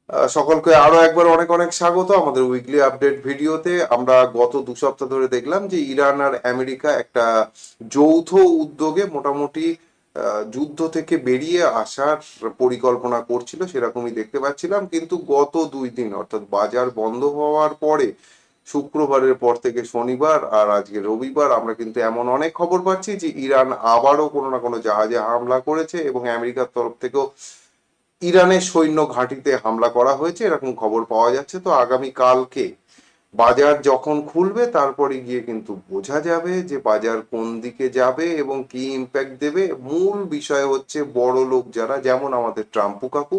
সকলকে আরো একবার অনেক অনেক স্বাগত আমাদের উইকলি আপডেট ভিডিওতে। আমরা গত 2 সপ্তাহ ধরে দেখলাম যে ইরান আর আমেরিকা একটা যৌথ উদ্যোগে মোটামুটি যুদ্ধ থেকে বেরিয়ে আসার পরিকল্পনা করছিল, সেরকমই দেখতে পাচ্ছিলাম। কিন্তু গত 2 দিন অর্থাৎ বাজার বন্ধ হওয়ার পরে, শুক্রবারের পর থেকে শনিবার আর আজকে রবিবার, আমরা কিন্তু এমন অনেক খবর পাচ্ছি যে ইরান আবারও কোনো না কোনো জাহাজে হামলা করেছে এবং আমেরিকার তরফ থেকেও ইরানের সৈন্য ঘাঁটিতে হামলা করা হয়েছে, এরকম খবর পাওয়া যাচ্ছে। তো আগামী কালকে বাজার যখন খুলবে তারপরে গিয়ে কিন্তু বোঝা যাবে যে বাজার কোন দিকে যাবে এবং কি ইম্প্যাক্ট দেবে। মূল বিষয় হচ্ছে বড় লোক যারা, যেমন আমাদের ট্রাম্পু কাকু,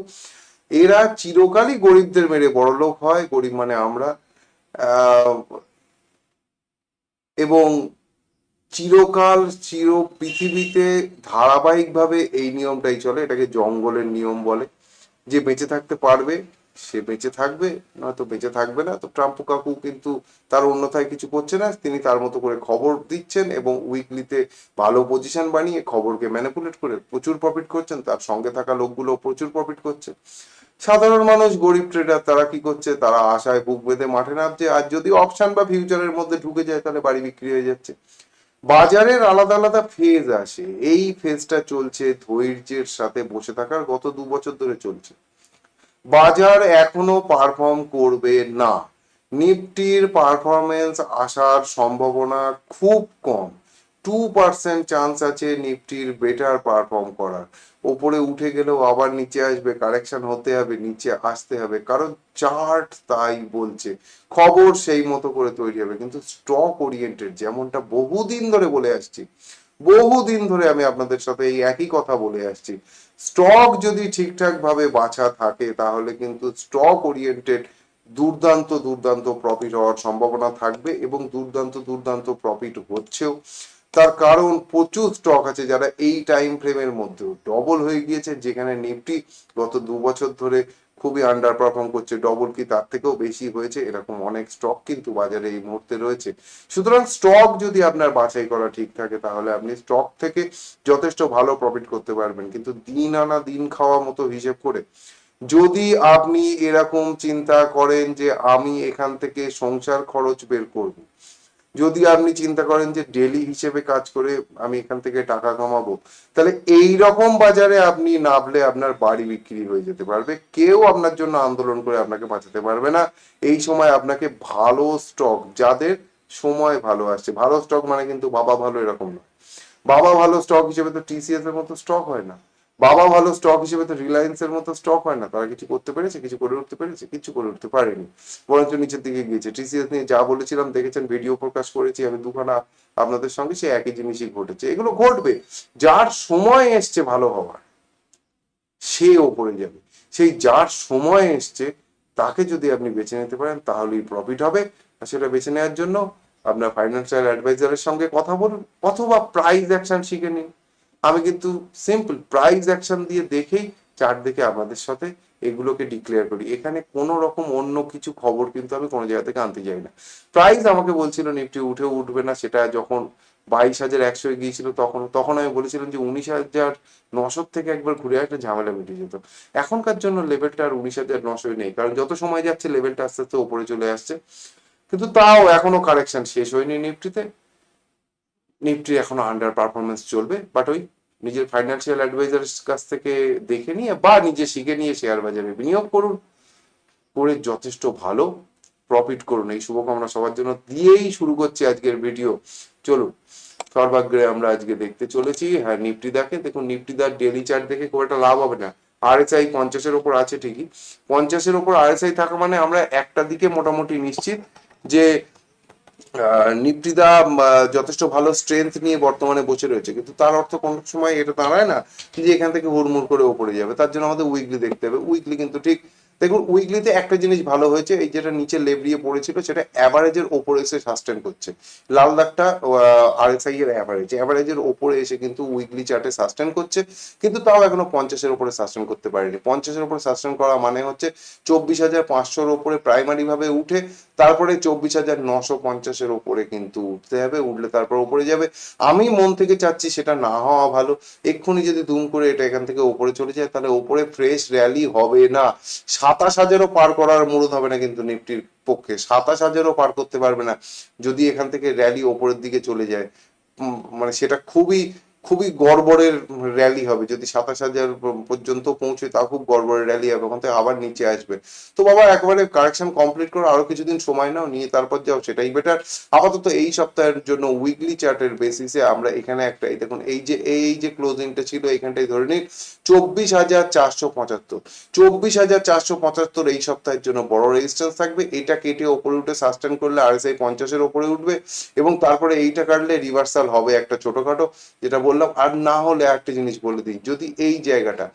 এরা চিরকালই গরিবদের মেরে বড় লোক হয়, গরিব মানে আমরা। আহ, এবং চিরকাল পৃথিবীতে ধারাবাহিকভাবে এই নিয়মটাই চলে, এটাকে জঙ্গলের নিয়ম বলে। যে বেঁচে থাকতে পারবে সে বেঁচে থাকবে, নয়তো বেঁচে থাকবে না। তো ট্রাম্প কাকু কিন্তু তার অন্যথায় কিছু করছে না, তিনি তার মতো করে খবর দিচ্ছেন এবং উইকলিতে ভালো পজিশন বানিয়ে খবরকে ম্যানিপুলেট করে প্রচুর প্রফিট করছেন। তার সঙ্গে থাকা লোকগুলো প্রচুর প্রফিট করছে। সাধারণ মানুষ, গরিব ট্রেডার, তারা কি করছে? তারা আশায় বুক বেঁধে মাঠে নামছে। আর যদি অপশন বা ফিউচারের মধ্যে ঢুকে যায় তাহলে বাড়ি বিক্রি হয়ে যাচ্ছে। বাজারের আলাদা আলাদা ফেজ আসে, এই ফেজটা চলছে ধৈর্যের সাথে বসে থাকার, গত 2 বছর ধরে চলছে। বাজার এখনো পারফর্ম করবে না, নিফটির পারফরমেন্স আসার সম্ভাবনা খুব কম। 2% চান্স আছে নিফটির বেটার পারফর্ম করার। ওপরে উঠে গেলেও আবার নিচে আসবে, কারেকশন হতে হবে, নিচে আসতে হবে, কারণ চার্ট তাই বলছে। খবর সেই মতো করে তৈরি হবে, কিন্তু স্টক ওরিয়েন্টেড, যেমনটা বহুদিন ধরে বলে আসছি, বহুদিন ধরে আমি আপনাদের সাথে এই একই কথা বলে আসছি, স্টক যদি ঠিকঠাক ভাবে বাছা থাকে তাহলে কিন্তু স্টক ওরিয়েন্টেড দুর্দান্ত দুর্দান্ত প্রফিট হওয়ার সম্ভাবনা থাকবে এবং দুর্দান্ত দুর্দান্ত প্রফিট হচ্ছেও। তার কারণ প্রচুর স্টক আছে যারা এই টাইম ফ্রেমের মধ্যেও ডবল হয়ে গিয়েছে, যেখানে নিফটি গত 2 বছর ধরে খুবই আন্ডার পারফর্ম করছে, ডবল কি তার থেকেও বেশি হয়েছে, এরকম অনেক স্টক কিন্তু বাজারে এই মুহূর্তে রয়েছে। সুতরাং স্টক যদি আপনার বাছাই করা ঠিক থাকে তাহলে আপনি স্টক থেকে যথেষ্ট ভালো প্রফিট করতে পারবেন। কিন্তু দিন আনা দিন খাওয়া মতো হিসেব করে যদি আপনি এরকম চিন্তা করেন যে আমি এখান থেকে সংসার খরচ বের করব, যদি আপনি চিন্তা করেন যে ডেলি হিসেবে কাজ করে আমি এখান থেকে টাকা কামাবো, তাহলে এই রকম বাজারে আপনি নামলে আপনার বাড়ি বিক্রি হয়ে যেতে পারবে, কেউ আপনার জন্য আন্দোলন করে আপনাকে বাঁচাতে পারবে না। এই সময় আপনাকে ভালো স্টক, যাদের সময় ভালো আসছে, ভালো স্টক মানে কিন্তু বাবা ভালো এরকম না। বাবা ভালো স্টক হিসেবে তো টিসিএস এর মতো স্টক হয় না, বাবা ভালো স্টক হিসেবে তো রিলায়েন্স এর মতো স্টক হয় না। তারা কিছু করতে পেরেছে? কিছু করে উঠতে পেরেছে? কিছু করে উঠতে পারেনি, বরঞ্চ নিচের দিকে গিয়েছে। টিসিএস নিয়ে যা বলেছিলাম দেখেছেন, ভিডিও প্রকাশ করেছি আমি দুখানা আপনাদের সঙ্গে, সে একই জিনিসই ঘটেছে। এগুলো ঘটবে, যার সময় এসছে ভালো হওয়ার সে ওপরে যাবে। সেই যার সময় এসছে তাকে যদি আপনি বেছে নিতে পারেন তাহলেই প্রফিট হবে। আর সেটা বেছে নেওয়ার জন্য আপনার ফাইন্যান্সিয়াল অ্যাডভাইজারের সঙ্গে কথা বলুন, অথবা প্রাইস অ্যাকশন শিখে নিন। আমি কিন্তু সিম্পল প্রাইস অ্যাকশন দিয়ে দেখেই চার্ট দেখে আপনাদের সাথে এগুলোকে ডিক্লেয়ার করি। এখানে কোনো রকম অন্য কিছু খবর কিন্তু আমি কোনো জায়গা থেকে আনতে যাই না। প্রাইস আমাকে বলছিল নিফটি উঠে উঠবে না, সেটা যখন 22,100 গিয়েছিল তখন তখন আমি বলেছিলাম যে 19,900 থেকে একবার ঘুরে একটা ঝামেলা মিটে যেত। এখনকার জন্য লেভেলটা আর 19,900 নেই, কারণ যত সময় যাচ্ছে লেভেলটা আস্তে আস্তে উপরে চলে আসছে। কিন্তু তাও এখনো কারেকশন শেষ হয়নি নিফটিতে, নিফটি এখনো আন্ডার পারফরমেন্স চলবে। বাট ওই নিজের ফাইন্যান্সিয়াল অ্যাডভাইজারের কাছ থেকে দেখে নিয়ে বা নিজে শিখে নিয়ে শেয়ার বাজারে বিনিয়োগ করুন, করে যথেষ্ট ভালো প্রফিট করুন। এই শুভকামনা সবার জন্য দিয়েই শুরু করছি আজকের ভিডিও। চলুন সর্বাগ্রে আমরা আজকে দেখতে চলেছি, হ্যাঁ, নিফটি দেখে দেখুন। নিফটি দার ডেলি চার্ট দেখে খুব একটা লাভ হবে না। আরএসআই 50-এর উপর আছে ঠিকই, 50-এর উপর আরএসআই থাকা মানে আমরা একটা দিকে মোটামুটি নিশ্চিত যে নিফটিদা যথেষ্ট ভালো স্ট্রেংথ নিয়ে বর্তমানে বসে রয়েছে। কিন্তু তার অর্থ কোন সময় এটা দাঁড়ায় না যে এখান থেকে হুড়মুড় করে ওপরে যাবে। তার জন্য আমাদের উইকলি দেখতে হবে। উইকলি কিন্তু ঠিক দেখুন, উইকলিতে একটা জিনিস ভালো হয়েছে, এই যেটা নিচে লেবড়িয়ে পড়েছিল সেটা অ্যাভারেজের ওপরে এসে সাস্টেন করছে। লাল দাগটা আরএসআই এর অ্যাভারেজ, অ্যাভারেজের ওপরে এসে কিন্তু উইকলি চার্টে সাস্টেন করছে। কিন্তু তাও এখনো 50-এর উপরে সাস্টেন করতে পারেনি। 50-এর উপরে সাস্টেন করা মানে হচ্ছে 24,500-র উপরে প্রাইমারি ভাবে উঠে তারপরে 24,950-এর উপরে কিন্তু উঠতে হবে, উঠলে তারপর উপরে যাবে। আমি মন থেকে চাচ্ছি সেটা না হওয়া ভালো। এক্ষুনি যদি দুম করে এটা এখান থেকে উপরে চলে যায় তাহলে উপরে ফ্রেশ র্যালি হবে না। 27,000ও পার করার মুরুদ হবে না কিন্তু নিফটির পক্ষে, 27,000ও পার করতে পারবে না যদি এখান থেকে র্যালি ওপরের দিকে চলে যায়। মানে সেটা খুবই খুবই গড়বড়ের র্যালি হবে যদি 27,000 পর্যন্ত পৌঁছে, তাও খুব গড়বড়ের র্যালি হবে, ওখান থেকে আবার নিচে আসবে। তো বাবা একবারে কারেকশন কমপ্লিট করো, আরো কিছুদিন সময় নাও, নিয়ে তারপর যাও, সেটাই বেটার। আপাতত এই সপ্তাহের জন্য উইকলি চার্টের বেসিসে আমরা এখানে একটা, এই দেখুন এই যে ক্লোজিংটা ছিল এখানটাই ধরে নিন 24,475, 24,475 এই সপ্তাহের জন্য বড় রেজিস্ট্যান্স থাকবে। এটা কেটে ওপরে উঠে সাস্টেন করলে RSI 50-এর ওপরে উঠবে, এবং তারপরে এইটা কাটলে রিভার্সাল হবে একটা ছোটখাটো, যেটা বললাম। আর না হলে একটা জিনিস বলে দিই, যদি এই জায়গাটা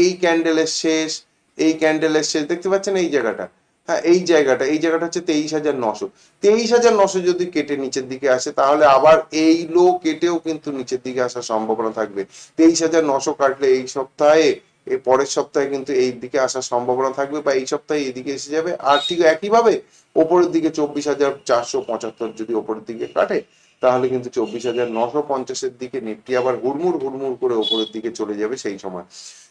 এই ক্যান্ডেলের শেষ, এই ক্যান্ডেলের শেষ দেখতে পাচ্ছেন এই জায়গাটা, হ্যাঁ এই জায়গাটা হচ্ছে 23,900, 23,900 যদি কেটে নিচের দিকে আসে তাহলে আবার এই লো কেটেও কিন্তু নিচের দিকে আসার সম্ভাবনা থাকবে। 23,900 কাটলে এই সপ্তাহে, এই পরের সপ্তাহে কিন্তু এই দিকে আসার সম্ভাবনা থাকবে, বা এই সপ্তাহে এদিকে এসে যাবে। আর ঠিক একইভাবে ওপরের দিকে 24,475 যদি ওপরের দিকে কাটে, তাহলে কিন্তু 24,950-এর দিকে নিফটি আবার হুড়মুড় হুড়মুড় করে ওপরের দিকে চলে যাবে সেই সময়।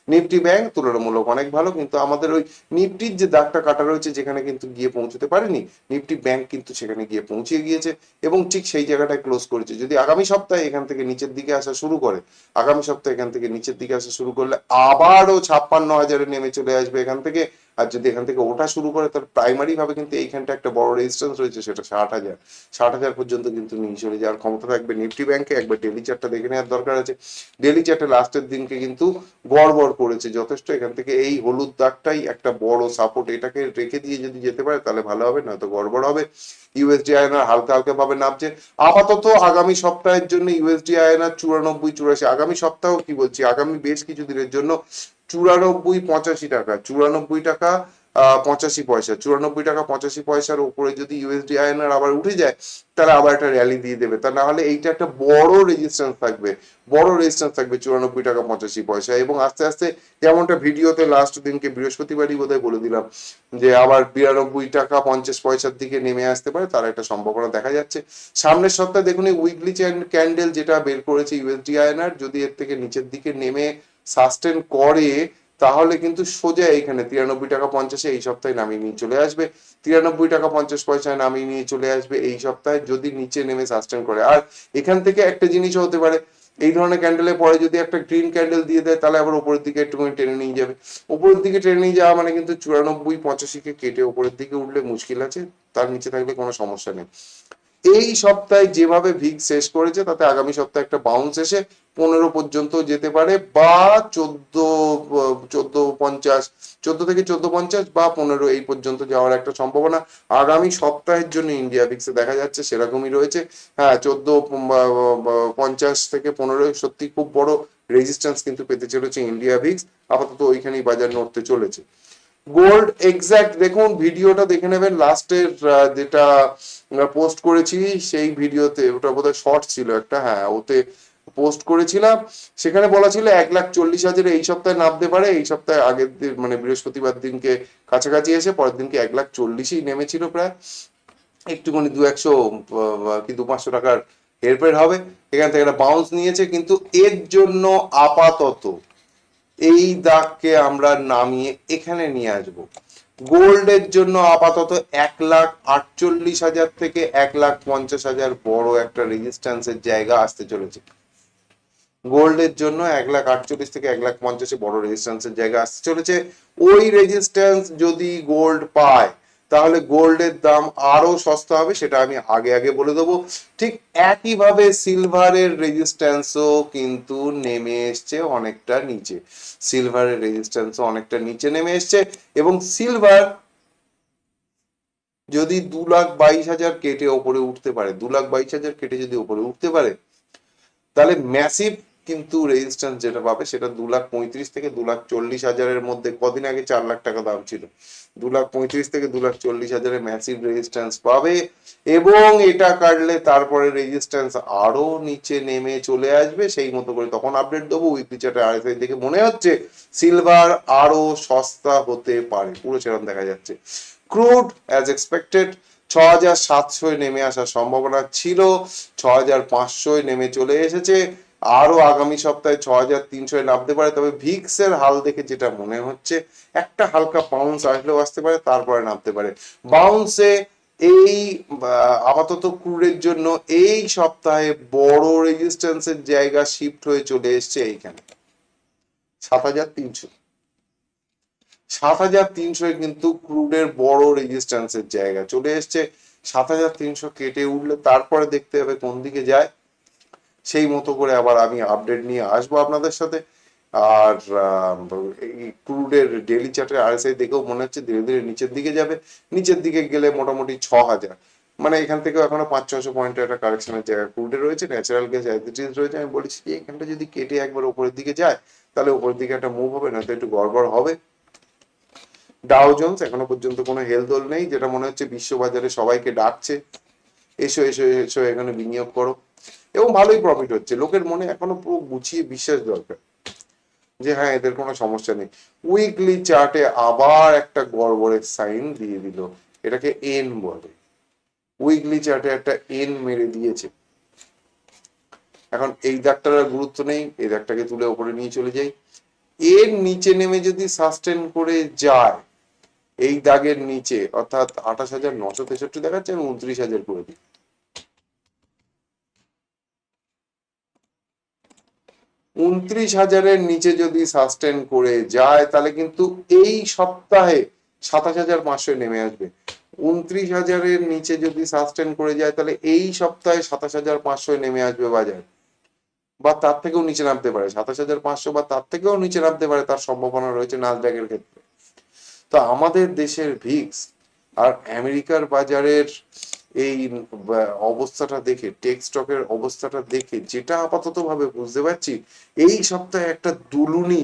নিফটি ব্যাংক তুলনামূলক অনেক ভালো, কিন্তু আমাদের ওই নিফটির যে দাগটা কাটা রয়েছে যেখানে কিন্তু গিয়ে পৌঁছতে পারেনি, নিফটি ব্যাংক কিন্তু সেখানে গিয়ে পৌঁছে গিয়েছে এবং ঠিক সেই জায়গাটায় ক্লোজ করেছে। যদি আগামী সপ্তাহে এখান থেকে নিচের দিকে আসা শুরু করে, আগামী সপ্তাহে এখান থেকে নিচের দিকে আসা শুরু করলে আবারও 56,000-এ নেমে চলে আসবে এখান থেকে। আর যদি এখান থেকে ওঠা শুরু করে, তাহলে প্রাইমারি ভাবে কিন্তু এইখানটা একটা বড় রেজিস্ট্যান্স রয়েছে, সেটা 60,000, 60,000 পর্যন্ত কিন্তু নিয়ে চলে যাওয়ার ক্ষমতা থাকবে নিফটি ব্যাংকে। একবার ডেলি চার্টটা দেখে নেওয়ার দরকার আছে। ডেলি চার্টে লাস্টের দিনকে কিন্তু গড়বড় করেছে যথেষ্ট, এখান থেকে এই হলুদ দাগটাই একটা বড় সাপোর্ট, এটাকে রেখে দিয়ে যদি যেতে পারে তাহলে ভালো হবে, নয়তো গড়বড় হবে। ইউএসডি আইএনআর হালকা হালকা ভাবে নামছে আপাতত। আগামী সপ্তাহের জন্য ইউএসডি আইএনআর 94-84, আগামী সপ্তাহ কি বলছি, আগামী বেশ কিছু দিনের জন্য 94-85 টাকা, 94 টাকা 85 পয়সা, 94 টাকা 85 পয়সার উপরে যদি ইউএসডি আইএনআর আবার উঠে যায়, তাহলে আবার একটা র্যালি দিয়ে দেবে। তা না হলে এইটা একটা বড় রেজিস্ট্যান্স থাকবে, বড় রেজিস্ট্যান্স থাকবে 94 টাকা 85 পয়সা। এবং আস্তে আস্তে, যেমনটা ভিডিওতে লাস্ট দিনকে বৃহস্পতিবারই বোধহয় বলে দিলাম, যে আবার 92 টাকা 50 পয়সার দিকে নেমে আসতে পারে, তার একটা সম্ভাবনা দেখা যাচ্ছে। সামনের সপ্তাহে দেখুন এই উইকলি ক্যান্ডেল যেটা বের করেছে ইউএসডি আইএনআর, যদি এর থেকে নিচের দিকে নেমে সাস্টেন করে, তাহলে কিন্তু সোজা এইখানে 93 টাকা 50-এ এই সপ্তাহে নামিয়ে নিয়ে চলে আসবে, 93 টাকা 50 পয়সায় নামিয়ে নিয়ে চলে আসবে এই সপ্তাহে, যদি নিচে নেমে সাস্টেন করে। আর এখান থেকে একটা জিনিসও হতে পারে, এই ধরনের ক্যান্ডেলের পরে যদি একটা গ্রিন ক্যান্ডেল দিয়ে দেয়, তাহলে আবার উপরের দিকে একটুখানি টেনে নিয়ে যাবে। উপরের দিকে টেনে নিয়ে যাওয়া মানে কিন্তু 94-85-কে কেটে উপরের দিকে উঠলে মুশকিল আছে, তার নিচে থাকলে কোনো সমস্যা নেই। এই সপ্তাহে যেভাবে ভিক্স শেষ করেছে, তাতে আগামী সপ্তাহে একটা বাউন্স এসে 15 পর্যন্ত যেতে পারে, বা 1450, 14 থেকে 1450 বা 15 এই পর্যন্ত যাওয়ার একটা সম্ভাবনা আগামী সপ্তাহের জন্য ইন্ডিয়া ভিক্সে দেখা যাচ্ছে, সেরকমই রয়েছে। হ্যাঁ, 1450 থেকে 15 সত্যি খুব বড় রেজিস্ট্যান্স কিন্তু পেতে চলেছে ইন্ডিয়া ভিক্স, আপাতত ওইখানেই বাজার নড়তে চলেছে। গোল্ড এক্স্যাক্ট দেখুন, ভিডিওটা দেখে নেবেন লাস্টের যেটা পোস্ট করেছি সেই ভিডিওতে, ওটা বোধহয় শর্ট ছিল একটা, হ্যাঁ ওতে পোস্ট করেছিলাম। সেখানে বলা ছিল 1,40,000 এই সপ্তাহে নামতে পারে। এই সপ্তাহে আগের দিন মানে বৃহস্পতিবার দিনকে কাছাকাছি এসে পরের দিনকে 1,40,000 নেমেছিল প্রায়, একটুখানি 200-100 কি 200-500 টাকার হেরফের হবে। এখান থেকে একটা বাউন্স নিয়েছে, কিন্তু এর জন্য আপাতত এই দাগকে আমরা নামিয়ে এখানে নিয়ে আসবো। গোল্ডের জন্য আপাতত 1,48,000 থেকে 1,50,000 বড় একটা রেজিস্ট্যান্সের জায়গা আসতে চলেছে। গোল্ডের জন্য 1,48,000 থেকে 1,50,000 বড় রেজিস্ট্যান্সের জায়গা আসতে চলেছে। ওই রেজিস্ট্যান্স যদি গোল্ড পায়, তাহলে গোল্ডের দাম আরো সস্তা হবে, সেটা আমি আগে আগে বলে দেবো। ঠিক একইভাবে সিলভারের রেজিস্ট্যান্সও কিন্তু নেমে এসছে অনেকটা নিচে, সিলভারের রেজিস্ট্যান্সও অনেকটা নিচে নেমে এসছে। এবং সিলভার যদি 2,22,000 কেটে ওপরে উঠতে পারে, 2,22,000 কেটে যদি ওপরে উঠতে পারে, তাহলে ম্যাসিভ কিন্তু রেজিস্ট্যান্স যেটা পাবে সেটা 2,35,000 থেকে 2,40,000-এর মধ্যে। কদিন আগে 4 লাখ টাকা দাম ছিল, 2,35,000 থেকে 2,40,000-এর ম্যাসিভ রেজিস্ট্যান্স পাবে। এবং এটা কাটলে তারপরে রেজিস্ট্যান্স আরো নিচে নেমে চলে আসবে, সেই মতো করে তখন আপডেট দেবো। উইকলি চার্টে RSI দেখে মনে হচ্ছে সিলভার আরো সস্তা হতে পারে, পুরো সেরকম দেখা যাচ্ছে। ক্রুড অ্যাজ এক্সপেক্টেড 6,700 নেমে আসার সম্ভাবনা ছিল, 6,500 নেমে চলে এসেছে। আরো আগামী সপ্তাহে 6,300 নামতে পারে, তবে ভিক্স এর হাল দেখে যেটা মনে হচ্ছে একটা হালকা বাউন্স আসলেও আসতে পারে, তারপরে নামতে পারে। বাউন্সে এই আপাতত ক্রুডের জন্য এই সপ্তাহে বড় রেজিস্ট্যান্সের জায়গা শিফট হয়ে চলে এসছে এইখানে 7,300। 7,300 কিন্তু ক্রুডের বড় রেজিস্ট্যান্সের জায়গা চলে এসছে। 7,300 কেটে উঠলে তারপরে দেখতে হবে কোন দিকে যায়, সেই মতো করে আবার আমি আপডেট নিয়ে আসবো আপনাদের সাথে। আর এই ক্রুডের ডেইলি চার্টের আরএসআই দেখেও মনে হচ্ছে ধীরে ধীরে নিচের দিকে যাবে। নিচের দিকে গেলে মোটামুটি 6,000, মানে এখান থেকেও এখনো 500-600 পয়েন্টের একটা কারেকশনের জায়গা ক্রুডে রয়েছে। Natural gas as it is রয়েছে। আমি বলেছি যে এখানটা যদি কেটে একবার উপরের দিকে যায় তাহলে উপরের দিকে একটা মুভ হবে, না তো একটু গড়বড় হবে। ডাও জোন্স এখনো পর্যন্ত কোনো হেলদোল নেই, যেটা মনে হচ্ছে বিশ্ববাজারে সবাইকে ডাকছে, এসো এসো এসো এখানে বিনিয়োগ করো, এবং ভালোই প্রফিট হচ্ছে। লোকের মনে এখনো পুরো গুছিয়ে বিশ্বাস দরকার যে হ্যাঁ এদের কোনো সমস্যা নেই। উইকলি চার্টে আবার একটা গড়বড়ের সাইন দিয়ে দিল, এটাকে এন বলে। উইকলি চার্টে একটা এন মেরে দিয়েছে। এখন এই দাগটার আর গুরুত্ব নেই, এই দাগটাকে তুলে ওপরে নিয়ে চলে যাই। এর নিচে নেমে যদি সাস্টেন করে যায় এই দাগের নিচে, অর্থাৎ 28,963 দেখাচ্ছে, আমি 29,000 করে দিই। 29,000-এর নিচে যদি সাস্টেন করে যায় তাহলে কিন্তু এই সপ্তাহে 27,500 নেমে আসবে। 29,000-এর নিচে যদি সাস্টেন করে যায় তাহলে এই সপ্তাহে 27,500 নেমে আসবে বাজার, বা তার থেকেও নিচে নামতে পারে। 27,500 বা তার থেকেও নিচে নামতে পারে, তার সম্ভাবনা রয়েছে নাসডাকের ক্ষেত্রে। তো আমাদের দেশের ভিক্স আর আমেরিকার বাজারের এই অবস্থাটা দেখে, টেক স্টকের অবস্থাটা দেখে যেটা আপাতত ভাবে বুঝতে পারছি, এই সপ্তাহে একটা দুলুনি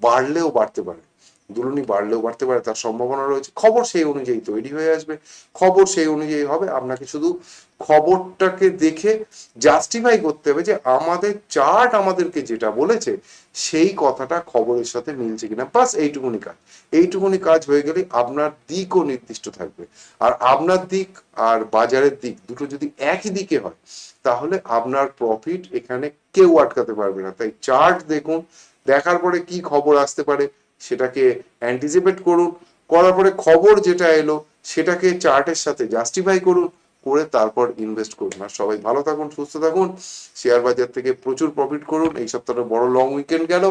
বাড়লেও বাড়তে পারে। দুলুনি বাড়লেও বাড়তে পারে, তার সম্ভাবনা রয়েছে। খবর সেই অনুযায়ী তৈরি হয়ে আসবে, খবর সেই অনুযায়ী হবে। আপনাকে শুধু খবরটাকে দেখে জাস্টিফাই করতে হবে যে আমাদের চার্ট আমাদেরকে যেটা বলেছে সেই কথাটা খবরের সাথে মিলছে কিনা, বাস এইটুকুনি কাজ। এইটুকুনি কাজ হয়ে গেলে আপনার দিকও নির্দিষ্ট থাকবে। আর আপনার দিক আর বাজারের দিক দুটো যদি একই দিকে হয় তাহলে আপনার প্রফিট এখানে কেউ আটকাতে পারবে না। তাই চার্ট দেখুন, দেখার পরে কি খবর আসতে পারে সেটাকে অ্যান্টিসিপেট করুন, করার পরে খবর যেটা এলো সেটাকে চার্টের সাথে জাস্টিফাই করুন, করে তারপর ইনভেস্ট করুন। আর সবাই ভালো থাকুন, সুস্থ থাকুন, শেয়ার বাজার থেকে প্রচুর প্রফিট করুন। এই সপ্তাহটা বড় লং উইকেন্ড গেল,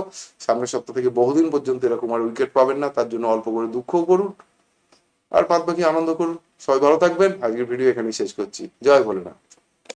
সামনের সপ্তাহ থেকে বহুদিন পর্যন্ত এরকম আর উইকেট পাবেন না, তার জন্য অল্প করে দুঃখও করুন আর বাদ বাকি আনন্দ করুন। সবাই ভালো থাকবেন। আজকের ভিডিও এখানেই শেষ করছি। জয় ভোলেনাথ।